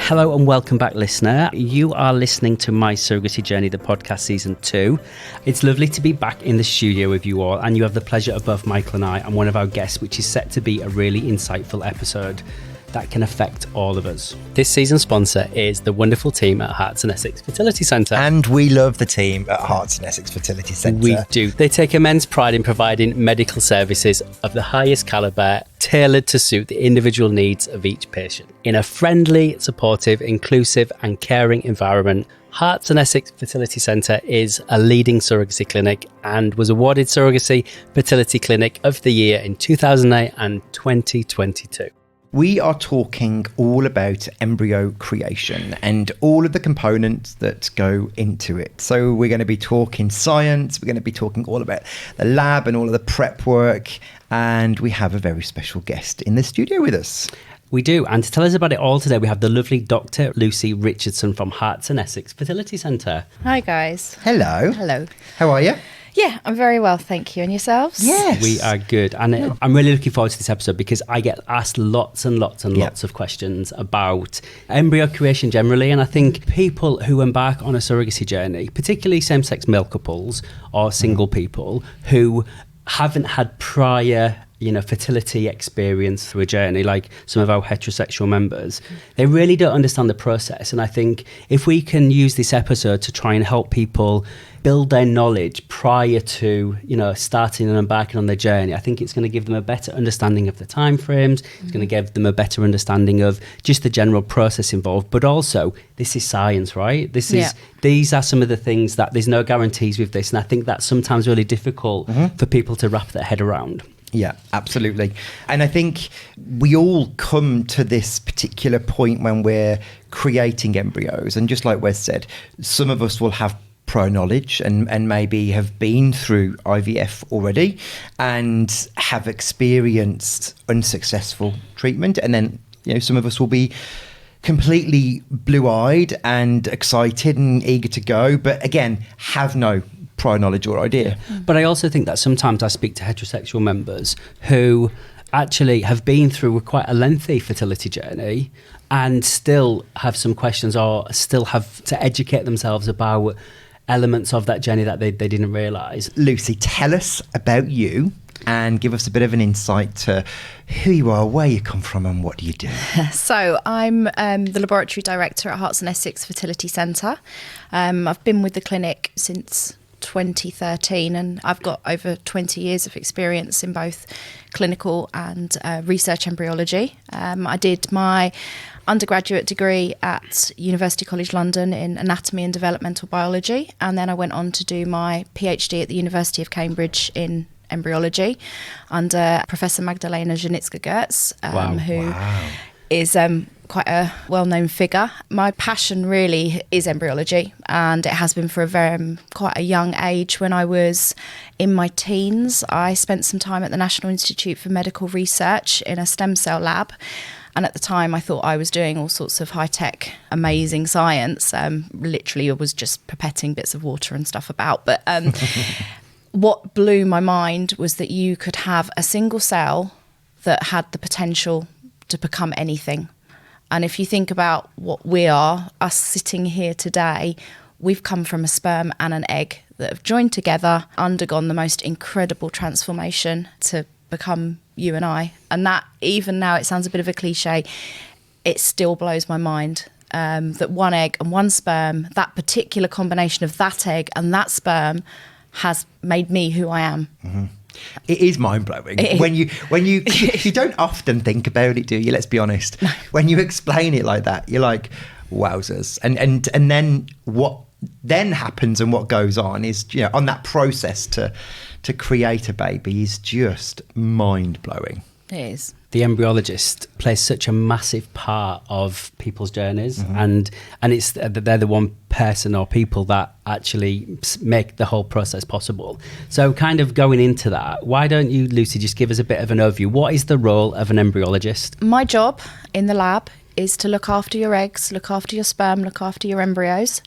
Hello and welcome back, listener. You are listening to My Surrogacy Journey, the podcast season 2. It's lovely to be back in the studio with you all, and you have the pleasure of both Michael and I and one of our guests, which is set to be a really insightful episode that can affect all of us. This season's sponsor is the wonderful team at Herts and Essex Fertility Centre. And we love the team at Herts and Essex Fertility Centre. We do. They take immense pride in providing medical services of the highest calibre, tailored to suit the individual needs of each patient. In a friendly, supportive, inclusive and caring environment, Herts and Essex Fertility Centre is a leading surrogacy clinic and was awarded Surrogacy Fertility Clinic of the Year in 2008 and 2022. We are talking all about embryo creation and all of the components that go into it. So we're going to be talking science, we're going to be talking all about the lab and all of the prep work, and we have a very special guest in the studio with us. We do, and to tell us about it all today, we have the lovely Dr Lucy Richardson from Herts and Essex Fertility Centre. Hi guys. Hello. Hello. How are you? Yeah, I'm very well, thank you. And yourselves? Yes. We are good. And I'm really looking forward to this episode because I get asked lots and lots and lots of questions about embryo creation generally. And I think people who embark on a surrogacy journey, particularly same-sex male couples or single people who haven't had prior fertility experience through a journey, like some of our heterosexual members, they really don't understand the process. And I think if we can use this episode to try and help people build their knowledge prior to, starting and embarking on their journey, I think it's going to give them a better understanding of the timeframes. It's going to give them a better understanding of just the general process involved. But also, this is science, right? These are some of the things that there's no guarantees with this. And I think that's sometimes really difficult for people to wrap their head around. Yeah, absolutely. And I think we all come to this particular point when we're creating embryos. And just like Wes said, some of us will have prior knowledge and maybe have been through IVF already and have experienced unsuccessful treatment. And then, some of us will be completely blue-eyed and excited and eager to go, but again, have no prior knowledge or idea. But I also think that sometimes I speak to heterosexual members who actually have been through quite a lengthy fertility journey and still have some questions or still have to educate themselves about elements of that journey that they didn't realise. Lucy, tell us about you and give us a bit of an insight to who you are, where you come from and what do you do. So I'm the laboratory director at Herts and Essex Fertility Centre. I've been with the clinic since 2013 and I've got over 20 years of experience in both clinical and research embryology. I did my undergraduate degree at University College London in anatomy and developmental biology, and then I went on to do my PhD at the University of Cambridge in embryology under Professor Magdalena Janicka-Gertz, who is quite a well-known figure. My passion really is embryology, and it has been for quite a young age. When I was in my teens, I spent some time at the National Institute for Medical Research in a stem cell lab. And at the time, I thought I was doing all sorts of high-tech, amazing science. Literally, I was just pipetting bits of water and stuff about. But what blew my mind was that you could have a single cell that had the potential to become anything. And if you think about what we are, us sitting here today, we've come from a sperm and an egg that have joined together, undergone the most incredible transformation to become you and I. And that, even now, it sounds a bit of a cliche, it still blows my mind that one egg and one sperm, that particular combination of that egg and that sperm has made me who I am. Mm-hmm. It is mind-blowing when you you don't often think about it, do you? Let's be honest. No. When you explain it like that, you're like, wowzers. And then what then happens and what goes on is, on that process to create a baby is just mind-blowing. It is. The embryologist plays such a massive part of people's journeys, and it's they're the one person or people that actually make the whole process possible. So kind of going into that, why don't you, Lucy, just give us a bit of an overview? What is the role of an embryologist? My job in the lab is to look after your eggs, look after your sperm, look after your embryos,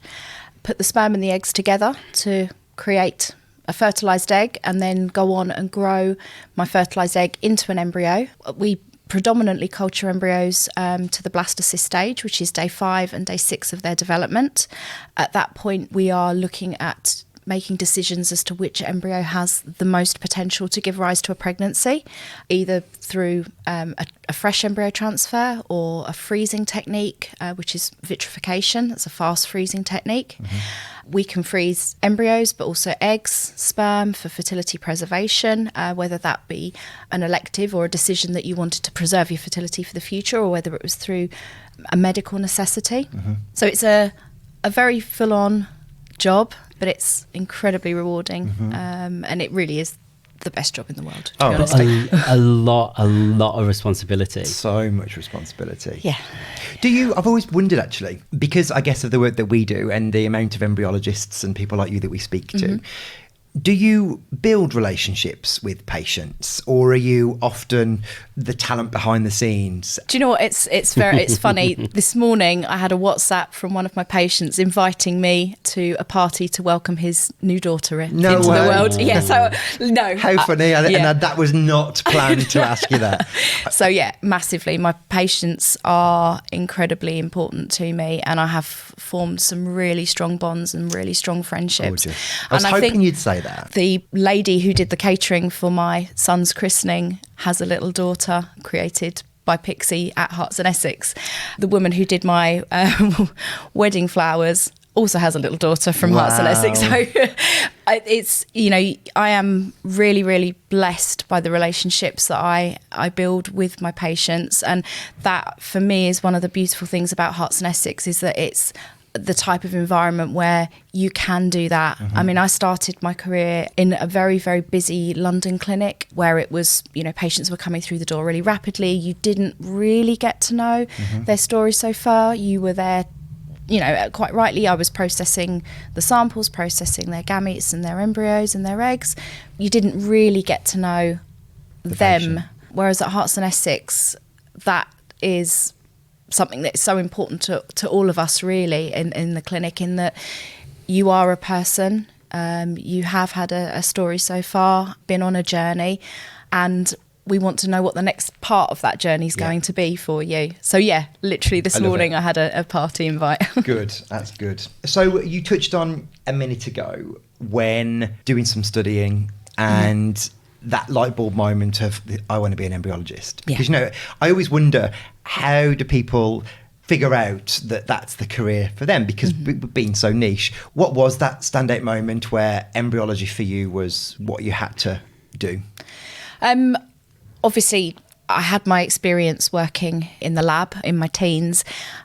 put the sperm and the eggs together to create a fertilised egg, and then go on and grow my fertilised egg into an embryo. We predominantly culture embryos to the blastocyst stage, which is day 5 and day 6 of their development. At that point, we are looking at making decisions as to which embryo has the most potential to give rise to a pregnancy, either through a fresh embryo transfer or a freezing technique, which is vitrification. That's a fast freezing technique. We can freeze embryos, but also eggs, sperm for fertility preservation, whether that be an elective or a decision that you wanted to preserve your fertility for the future, or whether it was through a medical necessity. So it's a very full-on job, but it's incredibly rewarding, and it really is the best job in the world, to be honest. A lot of responsibility. So much responsibility. Yeah. I've always wondered, actually, because I guess of the work that we do and the amount of embryologists and people like you that we speak to, do you build relationships with patients, or are you often the talent behind the scenes? Do you know what? It's funny. This morning I had a WhatsApp from one of my patients inviting me to a party to welcome his new daughter into the world. Yeah, so no. How funny. And that was not planned to ask you that. So yeah, massively. My patients are incredibly important to me, and I have formed some really strong bonds and really strong friendships. I was hoping you'd say that. The lady who did the catering for my son's christening has a little daughter created by Pixie at Herts and Essex. The woman who did my wedding flowers also has a little daughter from Herts and Essex. So it's, I am really, really blessed by the relationships that I build with my patients. And that, for me, is one of the beautiful things about Herts and Essex, is that it's the type of environment where you can do that. I mean, I started my career in a very, very busy London clinic where it was, patients were coming through the door really rapidly. You didn't really get to know their story so far. You were there, quite rightly, I was processing the samples, processing their gametes and their embryos and their eggs. You didn't really get to know them. Patient. Whereas at Herts and Essex, that is something that's so important to all of us, really, in the clinic, in that you are a person, you have had a story so far, been on a journey, and we want to know what the next part of that journey is going to be for you. So yeah, literally this morning I had a party invite. Good, that's good. So you touched on a minute ago when doing some studying and that light bulb moment of, I want to be an embryologist. Because, I always wonder, how do people figure out that that's the career for them? Because being so niche, what was that standout moment where embryology for you was what you had to do? Obviously, I had my experience working in the lab in my teens.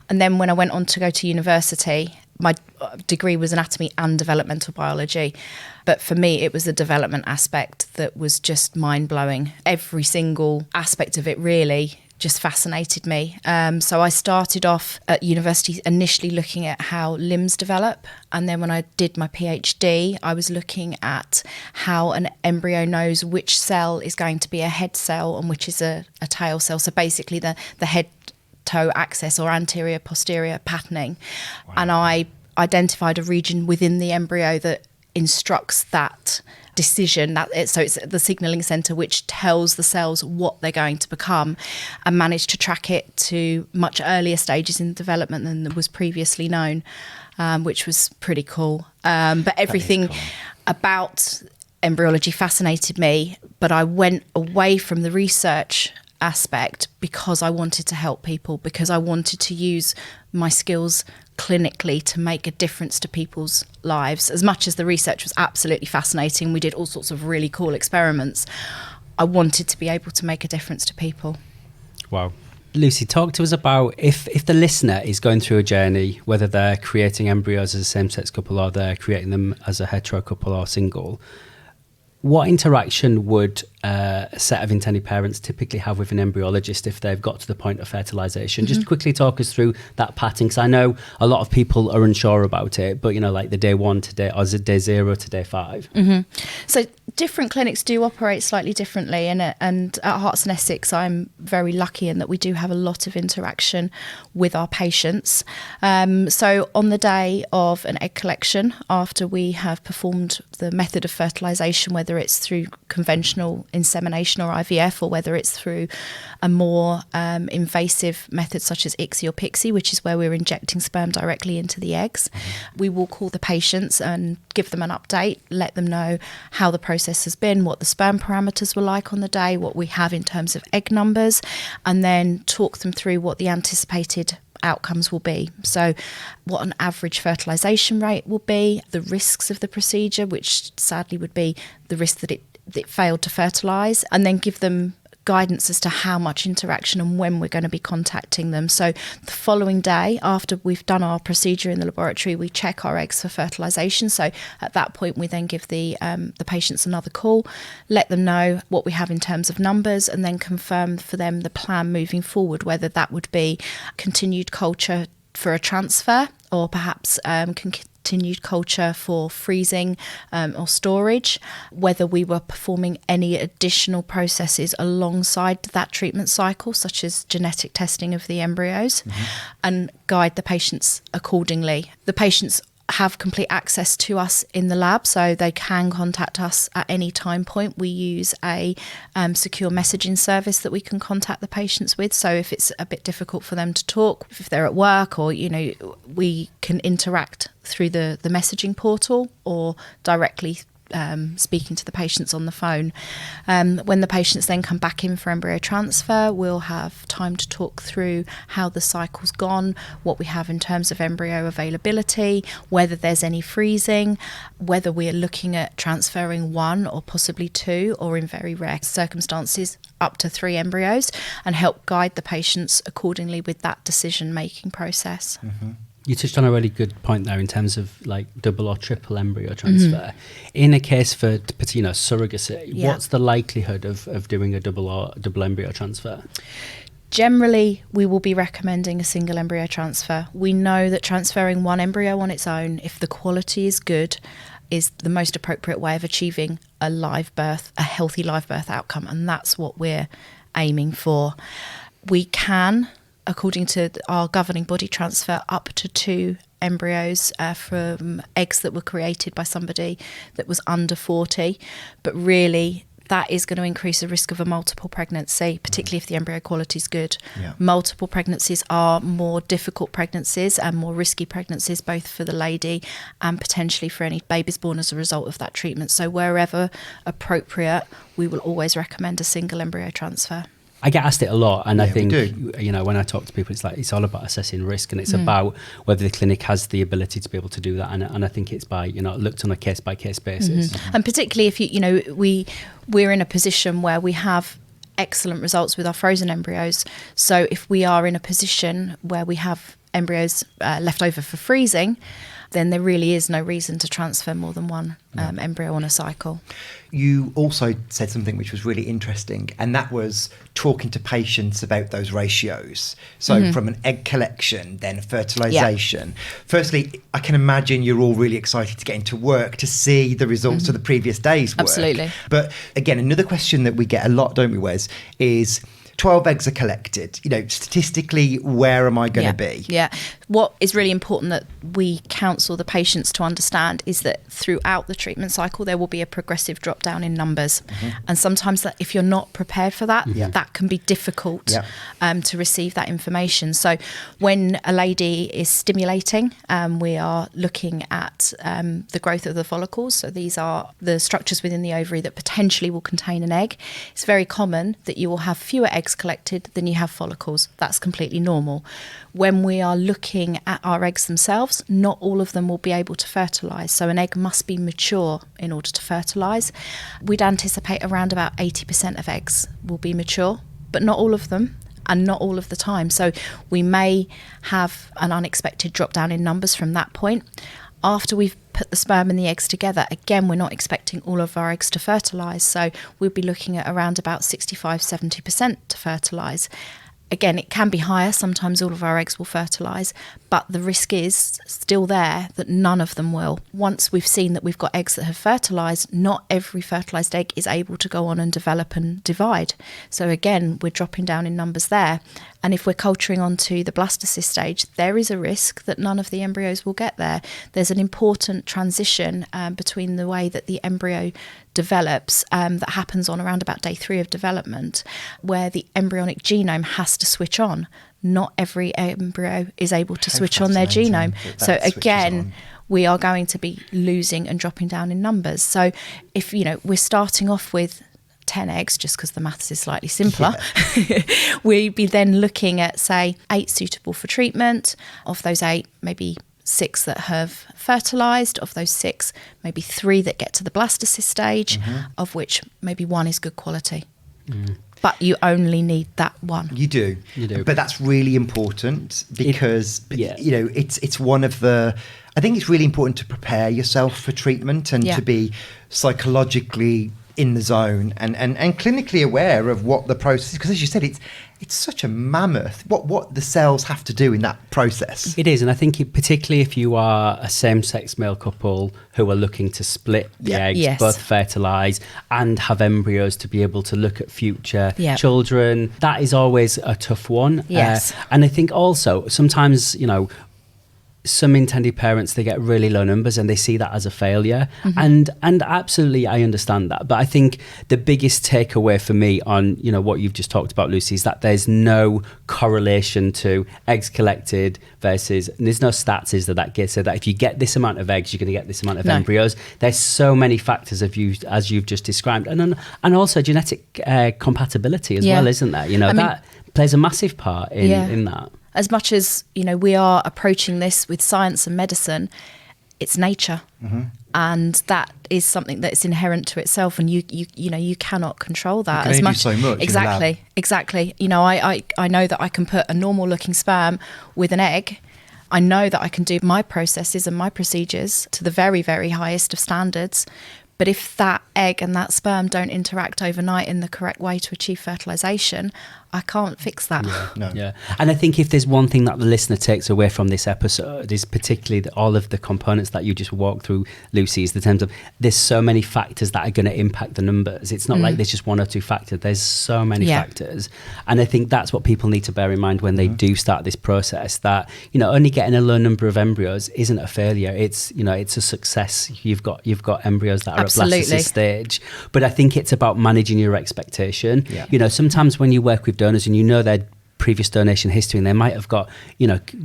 And then when I went on to go to university, my degree was anatomy and developmental biology. But for me, it was the development aspect that was just mind-blowing. Every single aspect of it really just fascinated me. So I started off at university initially looking at how limbs develop. And then when I did my PhD, I was looking at how an embryo knows which cell is going to be a head cell and which is a tail cell. So basically the head toe axis or anterior posterior patterning. Wow. And I identified a region within the embryo that instructs that decision, so it's the signalling center which tells the cells what they're going to become, and managed to track it to much earlier stages in development than was previously known, which was pretty cool. But everything about embryology fascinated me, but I went away from the research aspect because I wanted to help people, because I wanted to use my skills clinically to make a difference to people's lives. As much as the research was absolutely fascinating, we did all sorts of really cool experiments, I wanted to be able to make a difference to people. Wow. Lucy, talk to us about if the listener is going through a journey, whether they're creating embryos as a same-sex couple or they're creating them as a hetero couple or single, what interaction would a set of intended parents typically have with an embryologist if they've got to the point of fertilisation? Just quickly talk us through that pattern, because I know a lot of people are unsure about it, but like the day 1 to day, or is it day 0 to day 5? So different clinics do operate slightly differently, and at Herts and Essex I'm very lucky in that we do have a lot of interaction with our patients. So on the day of an egg collection, after we have performed the method of fertilisation, whether it's through conventional insemination or IVF, or whether it's through a more invasive method such as ICSI or PICSI, which is where we're injecting sperm directly into the eggs. We will call the patients and give them an update, let them know how the process has been, what the sperm parameters were like on the day, what we have in terms of egg numbers, and then talk them through what the anticipated outcomes will be. So what an average fertilization rate will be, the risks of the procedure, which sadly would be the risk that it failed to fertilize, and then give them guidance as to how much interaction and when we're going to be contacting them. So the following day, after we've done our procedure in the laboratory, we check our eggs for fertilization. So at that point, we then give the patients another call, let them know what we have in terms of numbers, and then confirm for them the plan moving forward, whether that would be continued culture for a transfer, or perhaps continued culture for freezing or storage, whether we were performing any additional processes alongside that treatment cycle, such as genetic testing of the embryos, and guide the patients accordingly. The patients have complete access to us in the lab, so they can contact us at any time point. We use a secure messaging service that we can contact the patients with. So if it's a bit difficult for them to talk, if they're at work, or we can interact through the messaging portal or directly speaking to the patients on the phone. When the patients then come back in for embryo transfer, we'll have time to talk through how the cycle's gone, what we have in terms of embryo availability, whether there's any freezing, whether we're looking at transferring 1 or possibly 2, or in very rare circumstances up to 3 embryos, and help guide the patients accordingly with that decision-making process. You touched on a really good point there in terms of like double or triple embryo transfer. In a case for surrogacy, what's the likelihood of doing a double embryo transfer? Generally, we will be recommending a single embryo transfer. We know that transferring 1 embryo on its own, if the quality is good, is the most appropriate way of achieving a live birth, a healthy live birth outcome, and that's what we're aiming for. We can, according to our governing body, transfer up to 2 embryos from eggs that were created by somebody that was under 40, but really that is going to increase the risk of a multiple pregnancy, particularly if the embryo quality is good. Multiple pregnancies are more difficult pregnancies and more risky pregnancies, both for the lady and potentially for any babies born as a result of that treatment. So wherever appropriate, we will always recommend a single embryo transfer. I get asked it a lot, and I think, when I talk to people, it's all about assessing risk, and it's about whether the clinic has the ability to be able to do that. And I think it's by, looked on a case-by-case basis. And particularly if, we're in a position where we have excellent results with our frozen embryos. So if we are in a position where we have embryos left over for freezing, then there really is no reason to transfer more than 1 embryo on a cycle. You also said something which was really interesting, and that was talking to patients about those ratios. So from an egg collection, then fertilization. Firstly, I can imagine you're all really excited to get into work to see the results of the previous day's work. Absolutely. But again, another question that we get a lot, don't we, Wes, is 12 eggs are collected. Statistically, where am I going to be? Yeah. What is really important that we counsel the patients to understand is that throughout the treatment cycle, there will be a progressive drop down in numbers. And sometimes that if you're not prepared for that, that can be difficult to receive that information. So when a lady is stimulating, we are looking at the growth of the follicles. So these are the structures within the ovary that potentially will contain an egg. It's very common that you will have fewer eggs collected than you have follicles. That's completely normal. When we are looking at our eggs themselves, not all of them will be able to fertilise. So an egg must be mature in order to fertilise. We'd anticipate around about 80% of eggs will be mature, but not all of them, and not all of the time. So we may have an unexpected drop down in numbers from that point. After we've put the sperm and the eggs together, again, we're not expecting all of our eggs to fertilise. So we'll be looking at around about 65-70% to fertilise. Again, it can be higher. Sometimes all of our eggs will fertilise, but the risk is still there that none of them will. Once we've seen that we've got eggs that have fertilised, not every fertilised egg is able to go on and develop and divide. So again, we're dropping down in numbers there. And if we're culturing onto the blastocyst stage, there is a risk that none of the embryos will get there. There's an important transition between the way that the embryo develops, that happens on around about day 3 of development, where the embryonic genome has to switch on. Not every embryo is able to switch on their genome. So again, we are going to be losing and dropping down in numbers. So if, we're starting off with 10 eggs, just because the maths is slightly simpler, we'd be then looking at, say, 8 suitable for treatment. Of those 8, maybe 6 that have fertilised. Of those 6, maybe 3 that get to the blastocyst stage, of which maybe 1 is good quality. But you only need that one. You do. But that's really important because, it's one of the... I think it's really important to prepare yourself for treatment and to be psychologically in the zone and clinically aware of what the process is. Because as you said, it's such a mammoth, what the cells have to do in that process. It is, and I think particularly if you are a same-sex male couple who are looking to split the eggs, both fertilise and have embryos to be able to look at future children, that is always a tough one. Yes. And I think also sometimes, some intended parents, they get really low numbers and they see that as a failure. And absolutely, I understand that. But I think the biggest takeaway for me on, what you've just talked about, Lucy, is that there's no correlation to eggs collected versus, there's no stats is that say that if you get this amount of eggs, you're going to get this amount of embryos. There's so many factors as you've just described. And also genetic compatibility as well, isn't there? That plays a massive part in that. As much as, we are approaching this with science and medicine, it's nature. And that is something that's inherent to itself, and you cannot control that. You can only do so much. Exactly. I know that I can put a normal looking sperm with an egg. I know that I can do my processes and my procedures to the very, very highest of standards. But if that egg and that sperm don't interact overnight in the correct way to achieve fertilisation, I can't fix that. And I think if there's one thing that the listener takes away from this episode is particularly all of the components that you just walked through, Lucy, is the terms of there's so many factors that are going to impact the numbers. It's not like there's just 1 or 2 factors. There's so many factors. And I think that's what people need to bear in mind when they do start this process, that, only getting a low number of embryos isn't a failure. It's, it's a success. You've got embryos that are at blastocyst stage. But I think it's about managing your expectation. Sometimes when you work with donors and their previous donation history and they might have got,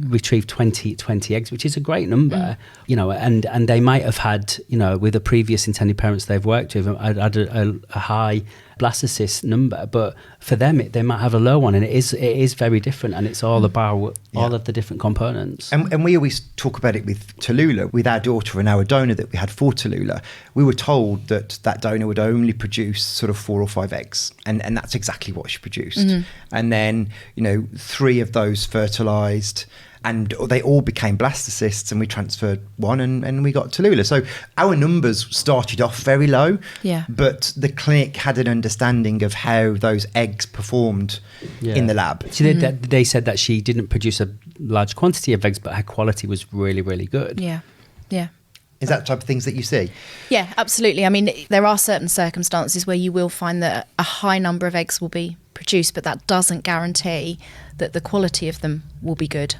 retrieved 20 eggs, which is a great number, and they might have had, with the previous intended parents they've worked with, had a high blastocyst number, but for them they might have a low one, and it is very different, and it's all about all of the different components. And we always talk about it with Tallulah, with our daughter and our donor that we had for Tallulah. We were told that donor would only produce sort of 4 or 5 eggs, and that's exactly what she produced. And then 3 of those fertilised, and they all became blastocysts, and we transferred 1 and we got Tallulah. So our numbers started off very low, but the clinic had an understanding of how those eggs performed in the lab. So they said that she didn't produce a large quantity of eggs, but her quality was really, really good. Yeah. Is that the type of things that you see? Yeah, absolutely. I mean, there are certain circumstances where you will find that a high number of eggs will be produced, but that doesn't guarantee that the quality of them will be good.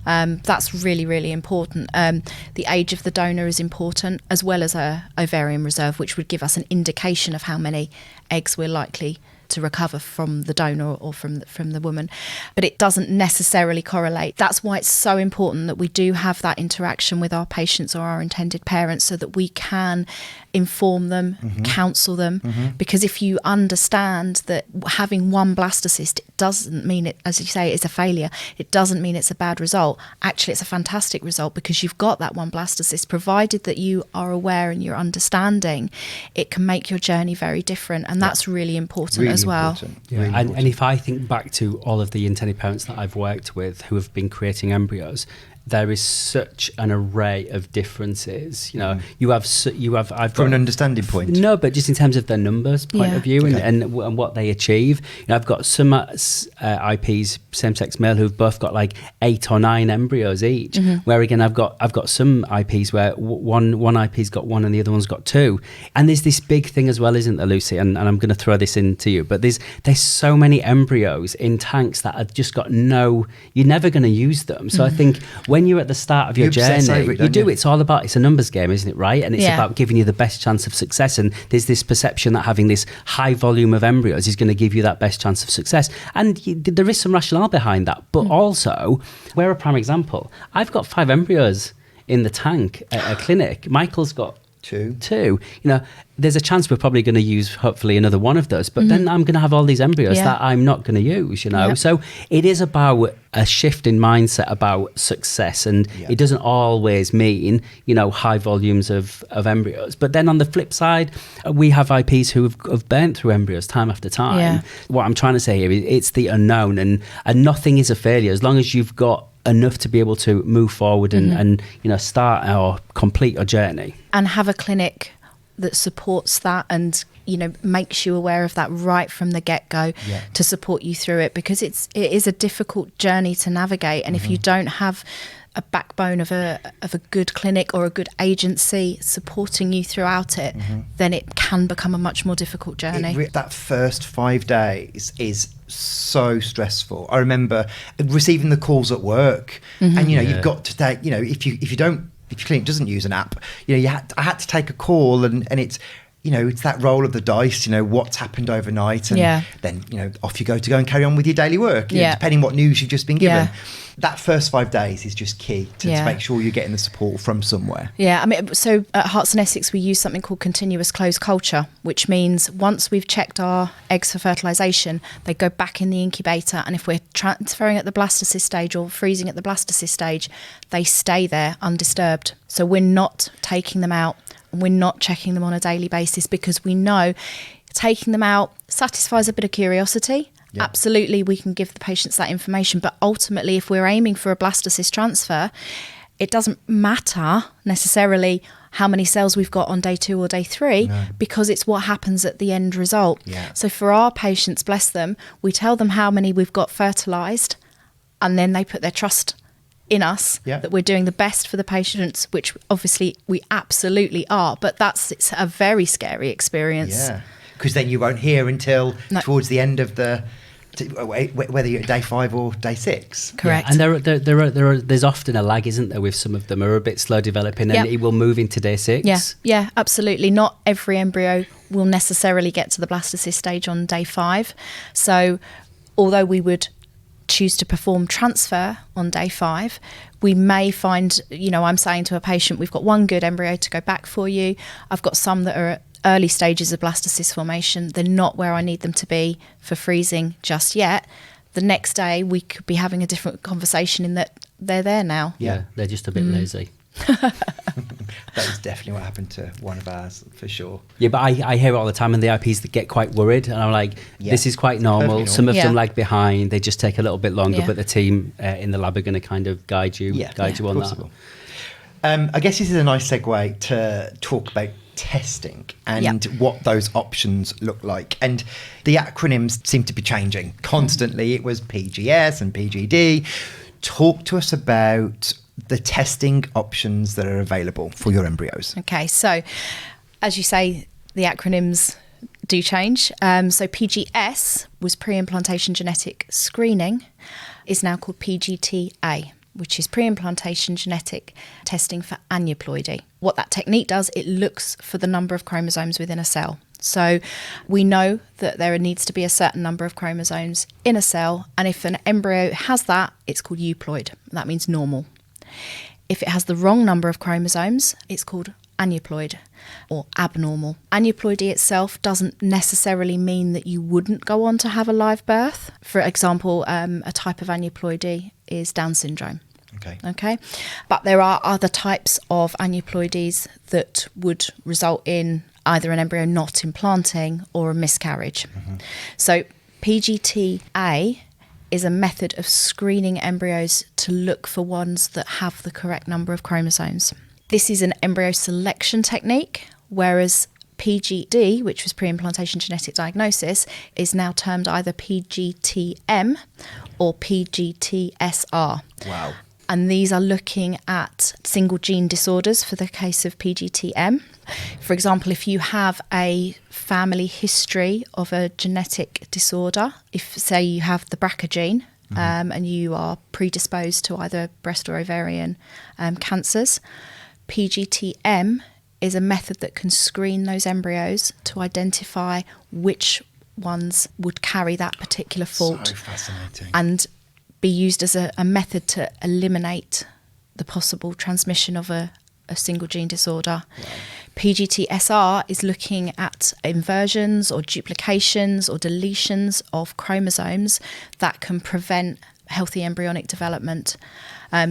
That's really, really important. The age of the donor is important, as well as a ovarian reserve, which would give us an indication of how many eggs we're likely to recover from the donor or from the woman, but it doesn't necessarily correlate. That's why it's so important that we do have that interaction with our patients or our intended parents, so that we can inform them, counsel them, because if you understand that having 1 blastocyst, it doesn't mean it, as you say, it's a failure. It doesn't mean it's a bad result. Actually, it's a fantastic result, because you've got that 1 blastocyst. Provided that you are aware and you're understanding, it can make your journey very different, and that's really important as well. Really and if I think back to all of the intended parents that I've worked with who have been creating embryos, there is such an array of differences. You have from an understanding point. No, but just in terms of their numbers point of view and what they achieve. I've got some IPs, same-sex male, who've both got like 8 or 9 embryos each. Where again, I've got some IPs where one IP's got 1 and the other one's got 2. And there's this big thing as well, isn't there, Lucy? And I'm going to throw this into you, but there's so many embryos in tanks that have just got you're never going to use them. So I think when you're at the start of your obsess journey, over it, you don't do. you? It's all about, it's a numbers game, isn't it, right? And it's Yeah. about giving you the best chance of success. And there's this perception that having this high volume of embryos is going to give you that best chance of success. And there is some rationale behind that. But also, we're a prime example. I've got 5 embryos in the tank at a clinic. Michael's got 2. You know, there's a chance we're probably going to use hopefully another one of those, but then I'm going to have all these embryos that I'm not going to use, you know. So it is about a shift in mindset about success, and it doesn't always mean, you know, high volumes of embryos. But then on the flip side, we have IPs who have burnt through embryos time after time. Yeah. What I'm trying to say here is it's the unknown, and nothing is a failure as long as you've got enough to be able to move forward and you know, start or complete your journey. And have a clinic that supports that and, you know, makes you aware of that right from the get-go to support you through it, because it is a difficult journey to navigate. And if you don't have a backbone of a good clinic or a good agency supporting you throughout it, then it can become a much more difficult journey. That first 5 days is so stressful. I remember receiving the calls at work, and you know, you've got to take, you know, if your clinic doesn't use an app, you know, I had to take a call, and it's, you know, it's that roll of the dice, you know, what's happened overnight, and then, you know, off you go and carry on with your daily work, you know, depending what news you've just been given. That first 5 days is just key to make sure you're getting the support from somewhere. Yeah, I mean, so at Herts and Essex, we use something called continuous closed culture, which means once we've checked our eggs for fertilisation, they go back in the incubator, and if we're transferring at the blastocyst stage or freezing at the blastocyst stage, they stay there undisturbed. So we're not taking them out, and we're not checking them on a daily basis, because we know taking them out satisfies a bit of curiosity. Absolutely, we can give the patients that information, but ultimately, if we're aiming for a blastocyst transfer, it doesn't matter necessarily how many cells we've got on day 2 or day 3, because it's what happens at the end result. So for our patients, bless them, we tell them how many we've got fertilised, and then they put their trust in us that we're doing the best for the patients, which obviously we absolutely are, but it's a very scary experience. Because then you won't hear until towards the end of whether you're at day 5 or day 6. Correct. And there's often a lag, isn't there, with some of them are a bit slow developing, and it will move into day 6. Yeah, absolutely. Not every embryo will necessarily get to the blastocyst stage on day 5. So although we would choose to perform transfer on day 5, we may find, you know, I'm saying to a patient, we've got one good embryo to go back for you. I've got some that are at early stages of blastocyst formation. They're not where I need them to be for freezing just yet. The next day we could be having a different conversation in that they're there now. They're just a bit lazy. That is definitely what happened to one of ours, for sure. Yeah, but I hear it all the time in the IPs that get quite worried, and I'm like, this is quite normal. Some of them lag behind, they just take a little bit longer, but the team in the lab are going to kind of guide you on that. I guess this is a nice segue to talk about testing and what those options look like. And the acronyms seem to be changing constantly. It was PGS and PGD. Talk to us about the testing options that are available for your embryos. Okay, so as you say, the acronyms do change. So PGS was pre-implantation genetic screening, is now called PGT-A, which is pre-implantation genetic testing for aneuploidy. What that technique does, it looks for the number of chromosomes within a cell. So we know that there needs to be a certain number of chromosomes in a cell, and if an embryo has that, it's called euploid. That means normal. If it has the wrong number of chromosomes, it's called aneuploid or abnormal. Aneuploidy itself doesn't necessarily mean that you wouldn't go on to have a live birth. For example, a type of aneuploidy is Down syndrome. Okay. But there are other types of aneuploidies that would result in either an embryo not implanting or a miscarriage. So PGT-A is a method of screening embryos to look for ones that have the correct number of chromosomes. This is an embryo selection technique, whereas PGD, which was pre-implantation genetic diagnosis, is now termed either PGT-M or PGT-SR. Wow. And these are looking at single gene disorders for the case of PGT-M. For example, if you have a family history of a genetic disorder, if say you have the BRCA gene and you are predisposed to either breast or ovarian cancers. PGT-M is a method that can screen those embryos to identify which ones would carry that particular fault. So fascinating. And be used as a method to eliminate the possible transmission of a single gene disorder. Wow. PGT-SR is looking at inversions or duplications or deletions of chromosomes that can prevent healthy embryonic development.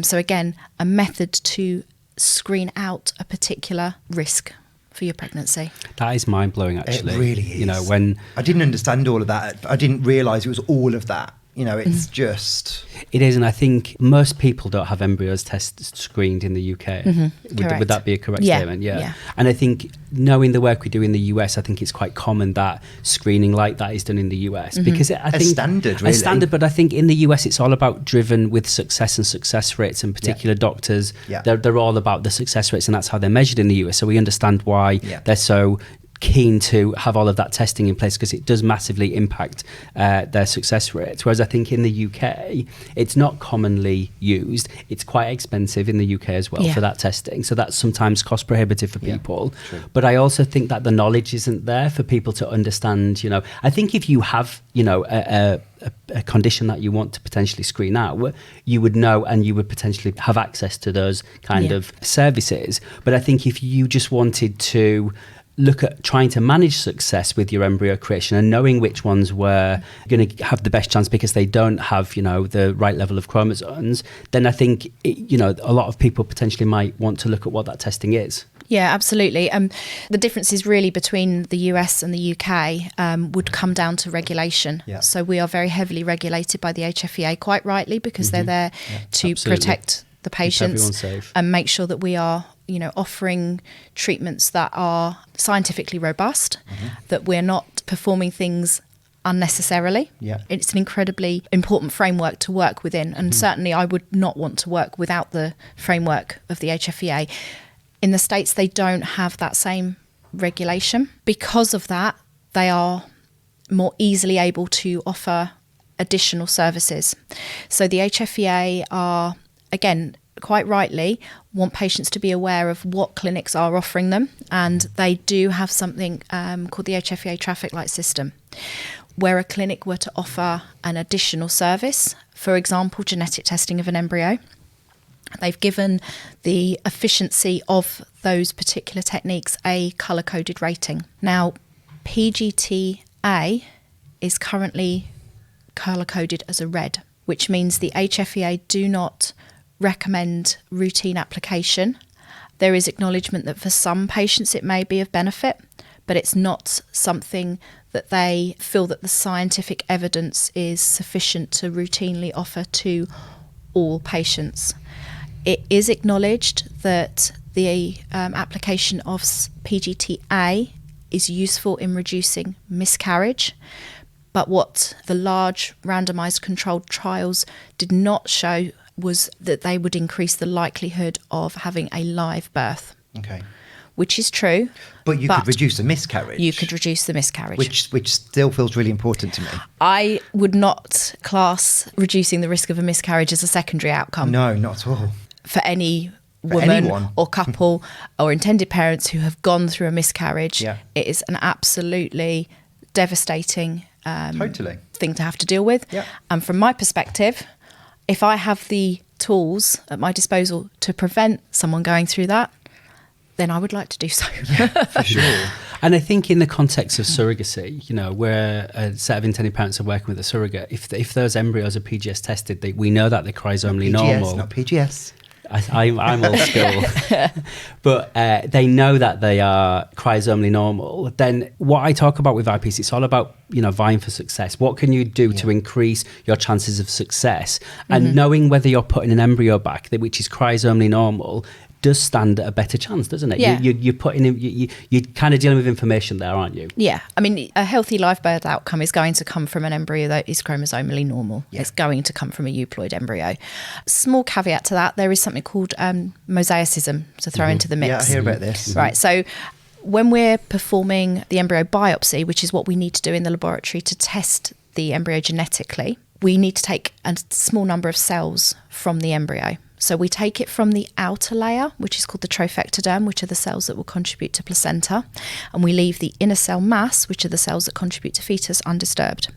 So again, a method to screen out a particular risk for your pregnancy. That is mind-blowing, actually. It really is. You know, when I didn't understand all of that. I didn't realise it was all of that. You know, it's just... It is, and I think most people don't have embryos screened in the UK. Would that be a correct statement? Yeah. And I think, knowing the work we do in the US, I think it's quite common that screening like that is done in the US. Because I think... standard, really. A standard, but I think in the US it's all about driven with success and success rates, and particular doctors, they're all about the success rates, and that's how they're measured in the US. So we understand why they're so keen to have all of that testing in place, because it does massively impact their success rates. Whereas I think in the UK, it's not commonly used. It's quite expensive in the UK as well for that testing. So that's sometimes cost prohibitive for people. True. But I also think that the knowledge isn't there for people to understand, you know. I think if you have, you know, a condition that you want to potentially screen out, you would know, and you would potentially have access to those kind of services. But I think if you just wanted to look at trying to manage success with your embryo creation and knowing which ones were going to have the best chance because they don't have, you know, the right level of chromosomes, then I think, you know, a lot of people potentially might want to look at what that testing is. Yeah, absolutely. The differences really between the US and the UK would come down to regulation. Yeah. So we are very heavily regulated by the HFEA, quite rightly, because they're there to protect the patients and make sure that we are, you know, offering treatments that are scientifically robust, that we're not performing things unnecessarily. Yeah. It's an incredibly important framework to work within, and certainly I would not want to work without the framework of the HFEA. In the States, they don't have that same regulation. Because of that, they are more easily able to offer additional services. So the HFEA are, again, quite rightly, want patients to be aware of what clinics are offering them, and they do have something called the HFEA traffic light system, where a clinic were to offer an additional service, for example, genetic testing of an embryo. They've given the efficiency of those particular techniques a colour-coded rating. Now, PGT-A is currently colour-coded as a red, which means the HFEA do not recommend routine application. There is acknowledgement that for some patients it may be of benefit, but it's not something that they feel that the scientific evidence is sufficient to routinely offer to all patients. It is acknowledged that the application of PGT-A is useful in reducing miscarriage, but what the large randomised controlled trials did not show was that they would increase the likelihood of having a live birth. Okay. Which is true. But you could reduce the miscarriage. You could reduce the miscarriage. Which still feels really important to me. I would not class reducing the risk of a miscarriage as a secondary outcome. No, not at all. For any woman or couple or intended parents who have gone through a miscarriage, it is an absolutely devastating thing to have to deal with. Yeah. And from my perspective, if I have the tools at my disposal to prevent someone going through that, then I would like to do so. Yeah, for sure. And I think in the context of surrogacy, you know, where a set of intended parents are working with a surrogate, if those embryos are PGS tested, we know that they're chromosomally normal. Not PGS. I'm old school. But they know that they are chromosomally normal. Then what I talk about with IPs, it's all about, you know, vying for success. What can you do to increase your chances of success? And knowing whether you're putting an embryo back, which is chromosomally normal, does stand a better chance, doesn't it? Yeah. You're kind of dealing with information there, aren't you? Yeah. I mean, a healthy live birth outcome is going to come from an embryo that is chromosomally normal. Yeah. It's going to come from a euploid embryo. Small caveat to that, there is something called mosaicism to throw into the mix. Yeah, I hear about this. Right. So when we're performing the embryo biopsy, which is what we need to do in the laboratory to test the embryo genetically, we need to take a small number of cells from the embryo. So we take it from the outer layer, which is called the trophectoderm, which are the cells that will contribute to placenta, and we leave the inner cell mass, which are the cells that contribute to fetus, undisturbed.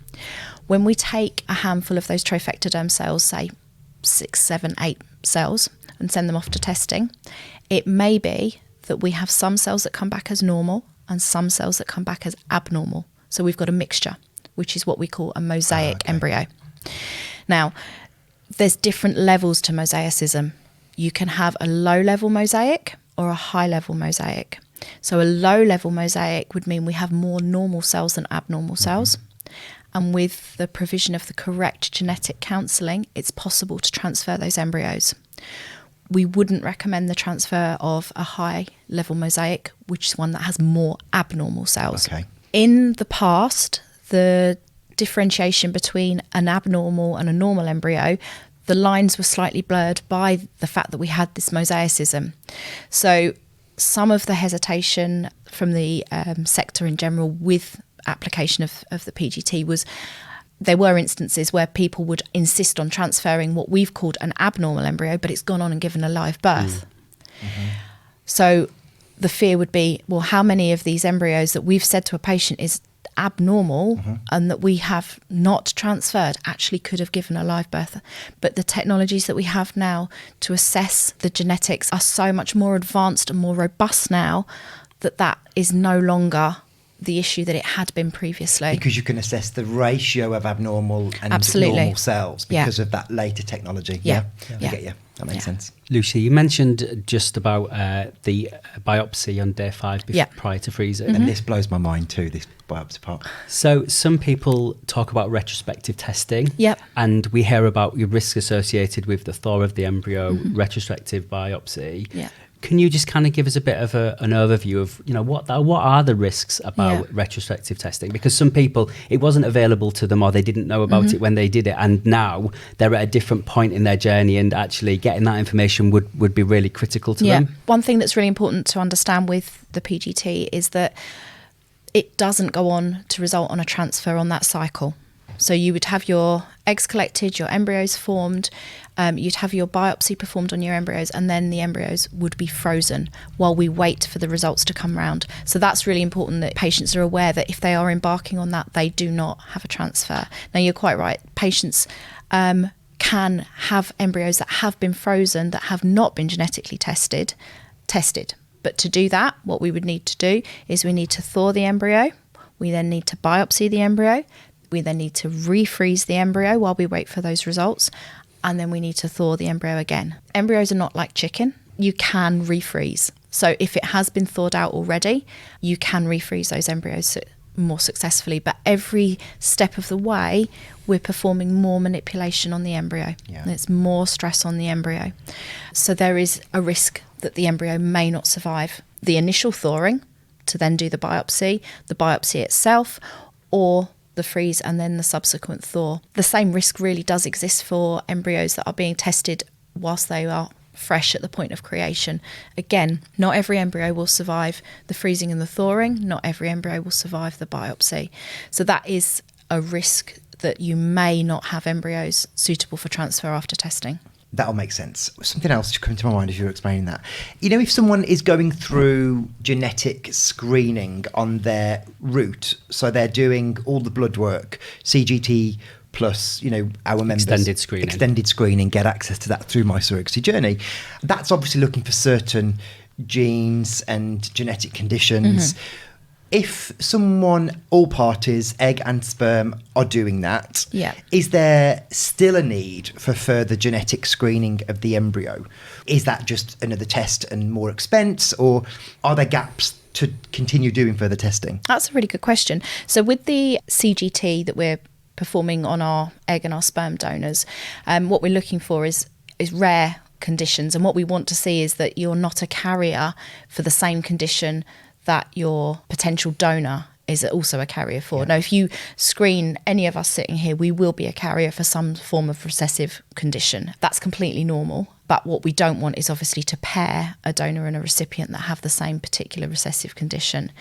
When we take a handful of those trophectoderm cells, say 6, 7, 8 cells, and send them off to testing, it may be that we have some cells that come back as normal and some cells that come back as abnormal. So we've got a mixture, which is what we call a mosaic embryo. Now, there's different levels to mosaicism. You can have a low-level mosaic or a high-level mosaic. So a low-level mosaic would mean we have more normal cells than abnormal cells. And with the provision of the correct genetic counselling, it's possible to transfer those embryos. We wouldn't recommend the transfer of a high-level mosaic, which is one that has more abnormal cells. Okay. In the past, the differentiation between an abnormal and a normal embryo, the lines were slightly blurred by the fact that we had this mosaicism. So some of the hesitation from the sector in general with application of the PGT was there were instances where people would insist on transferring what we've called an abnormal embryo, but it's gone on and given a live birth. So the fear would be, well, how many of these embryos that we've said to a patient is abnormal and that we have not transferred actually could have given a live birth? But the technologies that we have now to assess the genetics are so much more advanced and more robust now that is no longer the issue that it had been previously. Because you can assess the ratio of abnormal and normal cells because of that later technology. I get you. That makes sense. Lucy, you mentioned just about the biopsy on day 5 prior to freezing. And this blows my mind too, this biopsy part. So some people talk about retrospective testing. And we hear about your risk associated with the thaw of the embryo, retrospective biopsy. Can you just kind of give us a bit of an overview of, what are the risks about retrospective testing? Because some people, it wasn't available to them or they didn't know about it when they did it. And now they're at a different point in their journey and actually getting that information would be really critical to them. One thing that's really important to understand with the PGT is that it doesn't go on to result on a transfer on that cycle. So you would have your eggs collected, your embryos formed, you'd have your biopsy performed on your embryos, and then the embryos would be frozen while we wait for the results to come round. So that's really important that patients are aware that if they are embarking on that, they do not have a transfer. Now, you're quite right. Patients can have embryos that have been frozen, that have not been genetically tested. But to do that, what we would need to do is we need to thaw the embryo. We then need to biopsy the embryo. We then need to refreeze the embryo while we wait for those results. And then we need to thaw the embryo again. Embryos are not like chicken. You can refreeze. So if it has been thawed out already, you can refreeze those embryos more successfully. But every step of the way, we're performing more manipulation on the embryo. And it's more stress on the embryo. So there is a risk that the embryo may not survive the initial thawing to then do the biopsy itself, or the freeze and then the subsequent thaw. The same risk really does exist for embryos that are being tested whilst they are fresh at the point of creation. Again, not every embryo will survive the freezing and the thawing. Not every embryo will survive the biopsy. So that is a risk that you may not have embryos suitable for transfer after testing. That'll make sense. Something else just came to my mind as you were explaining that. If someone is going through genetic screening on their route, so they're doing all the blood work, CGT plus, our members. Extended screening, get access to that through my Surrogacy Journey. That's obviously looking for certain genes and genetic conditions. If someone, all parties, egg and sperm, are doing that, is there still a need for further genetic screening of the embryo? Is that just another test and more expense, or are there gaps to continue doing further testing? That's a really good question. So with the CGT that we're performing on our egg and our sperm donors, what we're looking for is rare conditions. And what we want to see is that you're not a carrier for the same condition that your potential donor is also a carrier for. Now, if you screen any of us sitting here, we will be a carrier for some form of recessive condition. That's completely normal. But what we don't want is obviously to pair a donor and a recipient that have the same particular recessive condition.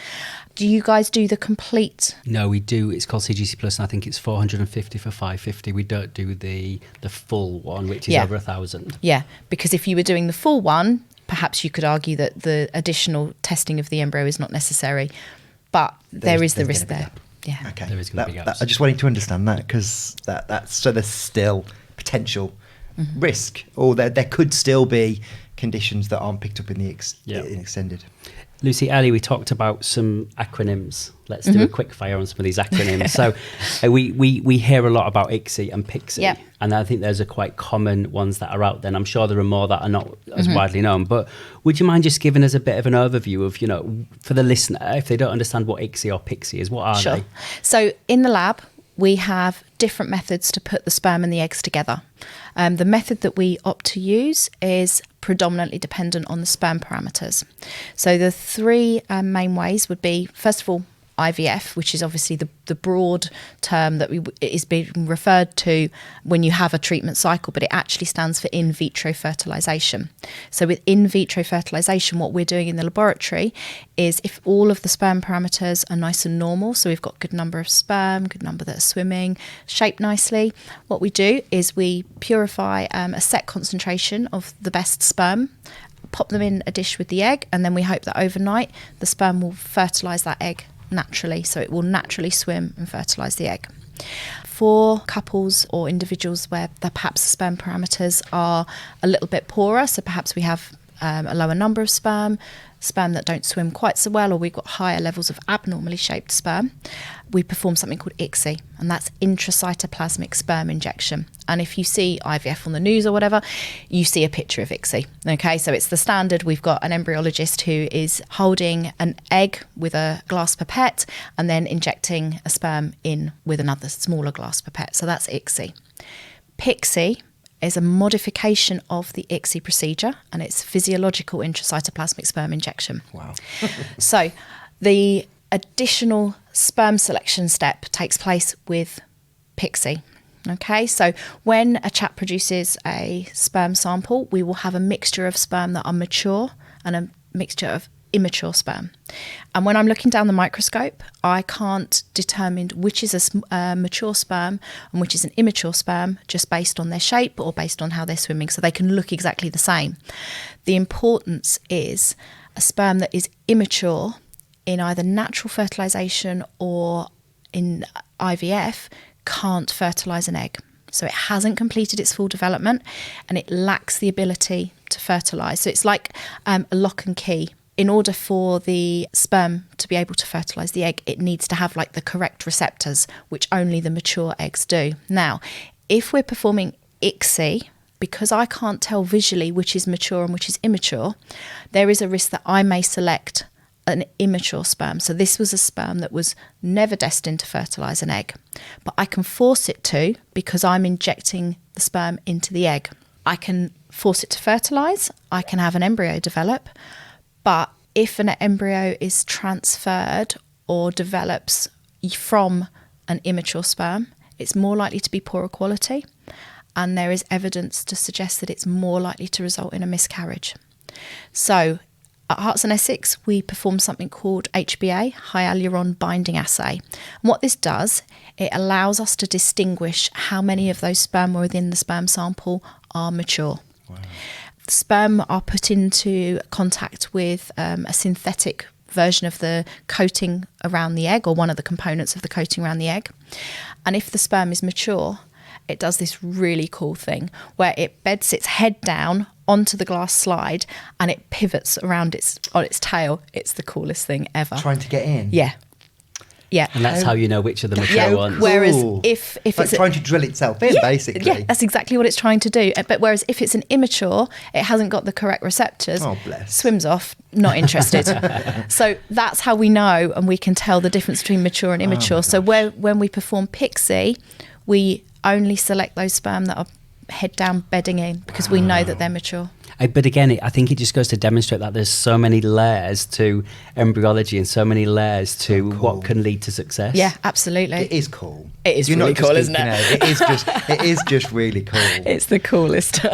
Do you guys do the complete? No, we do. It's called CGC Plus, and I think it's 450 for 550. We don't do the full one, which is over 1,000. Yeah, because if you were doing the full one, perhaps you could argue that the additional testing of the embryo is not necessary, but there is the risk there. Yeah. Okay. There is going to be gaps. I just wanted to understand that, because that's so there's still potential risk, or there could still be conditions that aren't picked up in the in extended. Lucy, earlier we talked about some acronyms. Let's do a quick fire on some of these acronyms. So we hear a lot about ICSI and PICSI, and I think those are quite common ones that are out there. And I'm sure there are more that are not as widely known. But would you mind just giving us a bit of an overview of, for the listener, if they don't understand what ICSI or PICSI is, what are they? So in the lab, we have different methods to put the sperm and the eggs together. The method that we opt to use is predominantly dependent on the sperm parameters. So the three main ways would be, first of all, IVF, which is obviously the broad term that is being referred to when you have a treatment cycle, but it actually stands for in vitro fertilization. So with in vitro fertilization, what we're doing in the laboratory is, if all of the sperm parameters are nice and normal, so we've got good number of sperm, good number that are swimming, shaped nicely, what we do is we purify a set concentration of the best sperm, pop them in a dish with the egg, and then we hope that overnight the sperm will fertilize that egg naturally, so it will naturally swim and fertilise the egg. For couples or individuals where perhaps the sperm parameters are a little bit poorer, so perhaps we have a lower number of sperm that don't swim quite so well, or we've got higher levels of abnormally shaped sperm, we perform something called ICSI, and that's intracytoplasmic sperm injection. And if you see IVF on the news or whatever, you see a picture of ICSI. Okay, so it's the standard. We've got an embryologist who is holding an egg with a glass pipette and then injecting a sperm in with another smaller glass pipette. So that's ICSI. PICSI is a modification of the ICSI procedure, and it's physiological intracytoplasmic sperm injection. Wow. So the additional sperm selection step takes place with PICSI. Okay, so when a chap produces a sperm sample, we will have a mixture of sperm that are mature and a mixture of immature sperm. And when I'm looking down the microscope, I can't determine which is a mature sperm and which is an immature sperm just based on their shape or based on how they're swimming, so they can look exactly the same. The importance is a sperm that is immature in either natural fertilization or in IVF can't fertilize an egg. So it hasn't completed its full development and it lacks the ability to fertilize. So it's like a lock and key. In order for the sperm to be able to fertilize the egg, it needs to have like the correct receptors, which only the mature eggs do. Now, if we're performing ICSI, because I can't tell visually which is mature and which is immature, there is a risk that I may select an immature sperm. So this was a sperm that was never destined to fertilize an egg, but I can force it to because I'm injecting the sperm into the egg. I can force it to fertilize, I can have an embryo develop, but if an embryo is transferred or develops from an immature sperm, it's more likely to be poorer quality, and there is evidence to suggest that it's more likely to result in a miscarriage. So at Herts and Essex, we perform something called HBA, hyaluron binding assay. And what this does, it allows us to distinguish how many of those sperm within the sperm sample are mature. Wow. The sperm are put into contact with a synthetic version of the coating around the egg, or one of the components of the coating around the egg. And if the sperm is mature, it does this really cool thing where it beds its head down onto the glass slide and it pivots around on its tail. It's the coolest thing ever. Trying to get in? Yeah. Yeah. And that's how you know which are the mature ones. Whereas if like it's trying to drill itself in, basically. Yeah, that's exactly what it's trying to do. But whereas if it's an immature, it hasn't got the correct receptors. Oh, bless. Swims off, not interested. So that's how we know, and we can tell the difference between mature and immature. So when we perform PICSI, we only select those sperm that are head down bedding in because we know that they're mature. But again, I think it just goes to demonstrate that there's so many layers to embryology and so many layers to what can lead to success. Yeah, absolutely. It is cool. It is really cool, isn't it? It is just really cool. It's the coolest.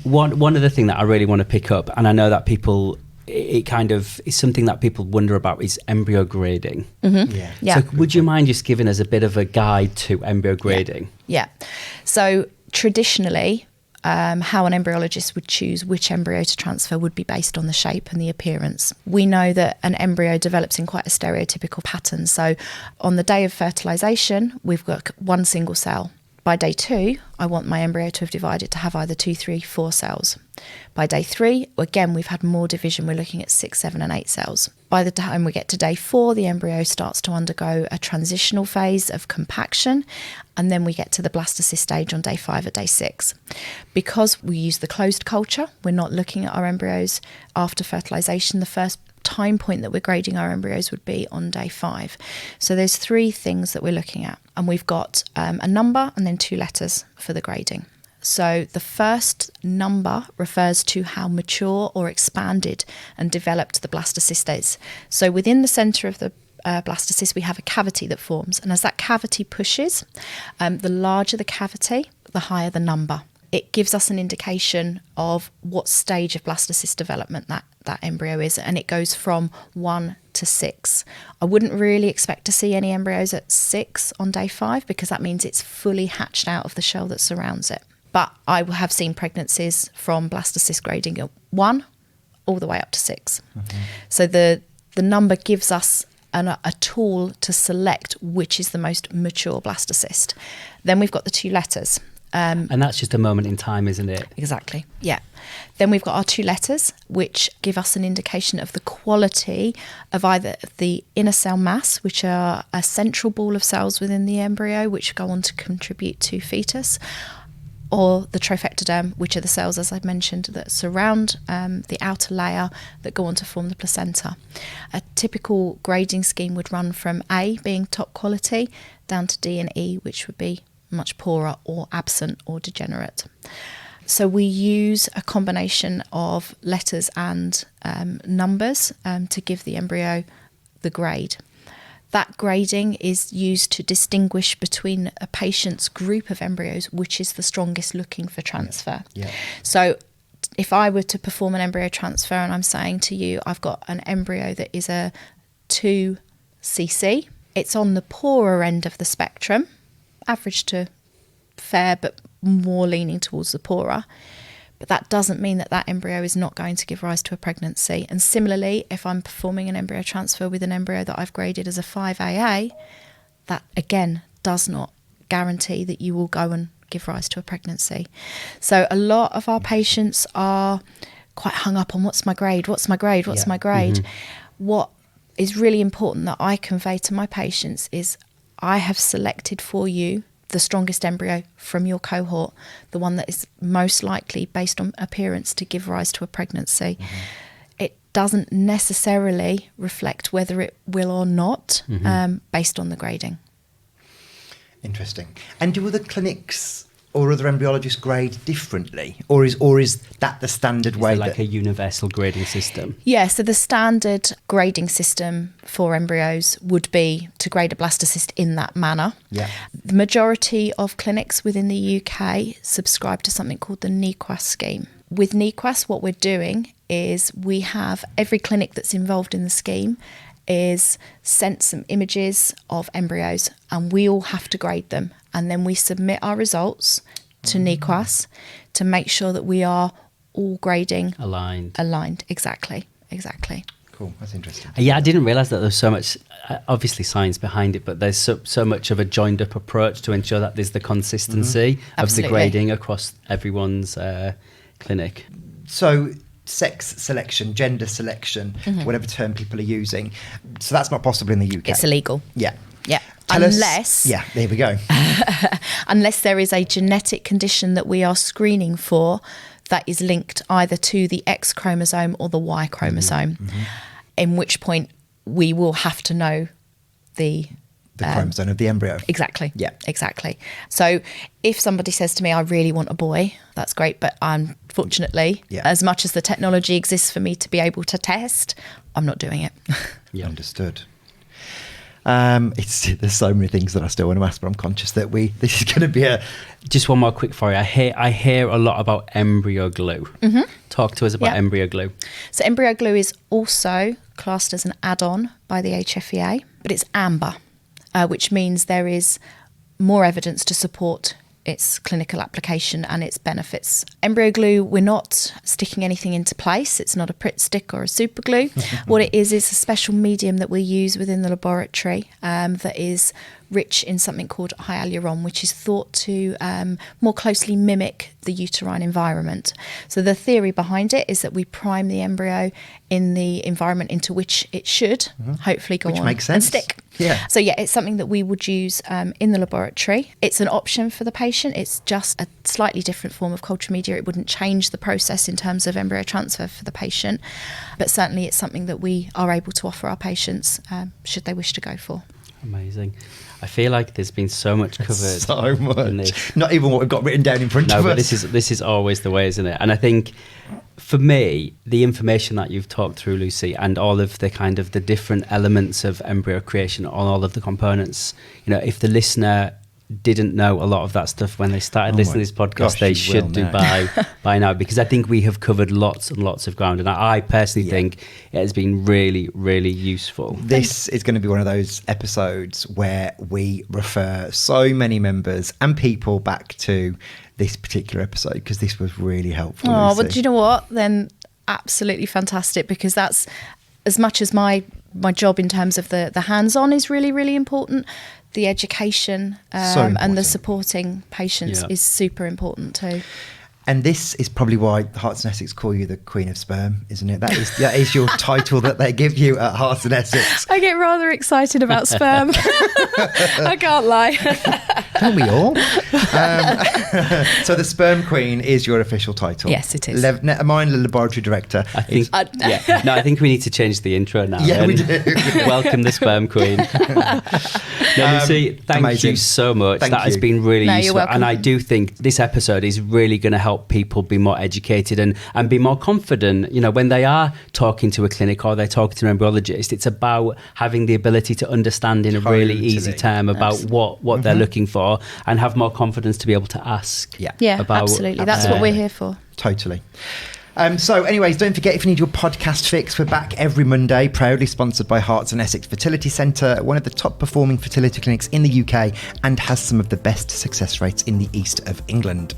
One other thing that I really want to pick up, and I know that people it kind of is something that people wonder about is embryo grading. Yeah. So would you mind just giving us a bit of a guide to embryo grading? Yeah. So traditionally, how an embryologist would choose which embryo to transfer would be based on the shape and the appearance. We know that an embryo develops in quite a stereotypical pattern. So on the day of fertilisation, we've got one single cell. By day 2, I want my embryo to have divided to have either 2, 3, 4 cells. By day 3, again, we've had more division. We're looking at 6, 7 and 8 cells. By the time we get to day 4, the embryo starts to undergo a transitional phase of compaction, and then we get to the blastocyst stage on day 5 or day 6. Because we use the closed culture, we're not looking at our embryos after fertilisation. The first time point that we're grading our embryos would be on day 5. So there's 3 things that we're looking at, and we've got a number and then 2 letters for the grading. So the first number refers to how mature or expanded and developed the blastocyst is. So within the centre of the blastocyst, we have a cavity that forms, and as that cavity pushes, the larger the cavity, the higher the number. It gives us an indication of what stage of blastocyst development that embryo is, and it goes from 1 to 6. I wouldn't really expect to see any embryos at 6 on day 5 because that means it's fully hatched out of the shell that surrounds it. But I have seen pregnancies from blastocyst grading at 1 all the way up to 6. So the number gives us a tool to select which is the most mature blastocyst. Then we've got the 2 letters. And that's just a moment in time, isn't it? Exactly, yeah. Then we've got our 2 letters, which give us an indication of the quality of either the inner cell mass, which are a central ball of cells within the embryo, which go on to contribute to fetus, or the trophectoderm, which are the cells, as I've mentioned, that surround the outer layer that go on to form the placenta. A typical grading scheme would run from A, being top quality, down to D and E, which would be much poorer or absent or degenerate. So we use a combination of letters and numbers to give the embryo the grade. That grading is used to distinguish between a patient's group of embryos, which is the strongest looking for transfer. So if I were to perform an embryo transfer and I'm saying to you, I've got an embryo that is a 2cc, it's on the poorer end of the spectrum, average to fair, but more leaning towards the poorer. But that doesn't mean that embryo is not going to give rise to a pregnancy. And similarly, if I'm performing an embryo transfer with an embryo that I've graded as a 5AA, that again does not guarantee that you will go and give rise to a pregnancy. So a lot of our patients are quite hung up on what's my grade, what's my grade. What is really important that I convey to my patients is I have selected for you the strongest embryo from your cohort, the one that is most likely, based on appearance, to give rise to a pregnancy. It doesn't necessarily reflect whether it will or not, based on the grading. Interesting. And do other clinics or other embryologists grade differently, or is that the standard way? Like a universal grading system? Yeah, so the standard grading system for embryos would be to grade a blastocyst in that manner. Yeah. The majority of clinics within the UK subscribe to something called the NEQAS scheme. With NEQAS, what we're doing is we have every clinic that's involved in the scheme is sent some images of embryos, and we all have to grade them, and then we submit our results to NEQAS to make sure that we are all grading aligned. Exactly. Cool, that's interesting. Yeah, I didn't realise that there's so much, obviously science behind it, but there's so much of a joined up approach to ensure that there's the consistency of the grading across everyone's clinic. So sex selection, gender selection, whatever term people are using. So that's not possible in the UK. It's illegal. Yeah. Unless... Yeah, there we go. Unless there is a genetic condition that we are screening for that is linked either to the X chromosome or the Y chromosome, in which point we will have to know the chromosome of the embryo. Exactly. Yeah. Exactly. So if somebody says to me, I really want a boy, that's great. But unfortunately, as much as the technology exists for me to be able to test, I'm not doing it. Understood. There's so many things that I still want to ask, but I'm conscious that this is going to be Just one more quick for you. I hear a lot about embryo glue. Talk to us about embryo glue. So embryo glue is also classed as an add-on by the HFEA, but it's amber, which means there is more evidence to support its clinical application and its benefits. Embryo glue, we're not sticking anything into place. It's not a Pritt stick or a super glue. What it is a special medium that we use within the laboratory that is rich in something called hyaluron, which is thought to more closely mimic the uterine environment. So the theory behind it is that we prime the embryo in the environment into which it should hopefully go on and stick. Yeah. So it's something that we would use in the laboratory. It's an option for the patient. It's just a slightly different form of culture media. It wouldn't change the process in terms of embryo transfer for the patient, but certainly it's something that we are able to offer our patients should they wish to go for. Amazing. I feel like there's been so much covered. So much. Not even what we've got written down in front of us. No, but this is always the way, isn't it? And I think for me, the information that you've talked through, Lucy, and all of the kind of the different elements of embryo creation on all of the components, if the listener didn't know a lot of that stuff when they started listening to this podcast, they should do by now, because I think we have covered lots and lots of ground, and I personally think it has been really, really useful. This is going to be one of those episodes where we refer so many members and people back to this particular episode, because this was really helpful. Oh, but do you know what? Then absolutely fantastic, because that's as much as my job in terms of the hands-on is really, really important. The education and the supporting patients is super important too. And this is probably why Herts and Essex call you the Queen of Sperm, isn't it? That is your title that they give you at Herts and Essex. I get rather excited about sperm. I can't lie. Don't we all? So the Sperm Queen is your official title. Yes, it is. Mine, the laboratory director. I think. I think we need to change the intro now. Yeah, we do. Welcome the Sperm Queen. Lucy, thank you so much. That has been really useful. You're welcome. And I do think this episode is really going to help people be more educated and be more confident, when they are talking to a clinic or they're talking to an embryologist. It's about having the ability to understand in a really easy term about what they're looking for, and have more confidence to be able to ask. About absolutely. That's what we're here for. Totally. So anyways, don't forget, if you need your podcast fix, we're back every Monday, proudly sponsored by Herts and Essex Fertility Centre, one of the top performing fertility clinics in the UK, and has some of the best success rates in the east of England.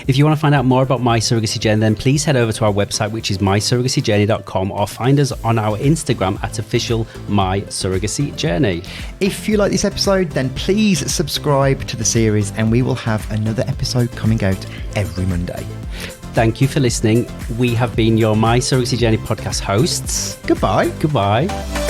If you want to find out more about My Surrogacy Journey, then please head over to our website, which is mysurrogacyjourney.com, or find us on our Instagram at official My Surrogacy Journey. If you like this episode, then please subscribe to the series, and we will have another episode coming out every Monday. Thank you for listening. We have been your My Surrogacy Journey podcast hosts. Goodbye. Goodbye.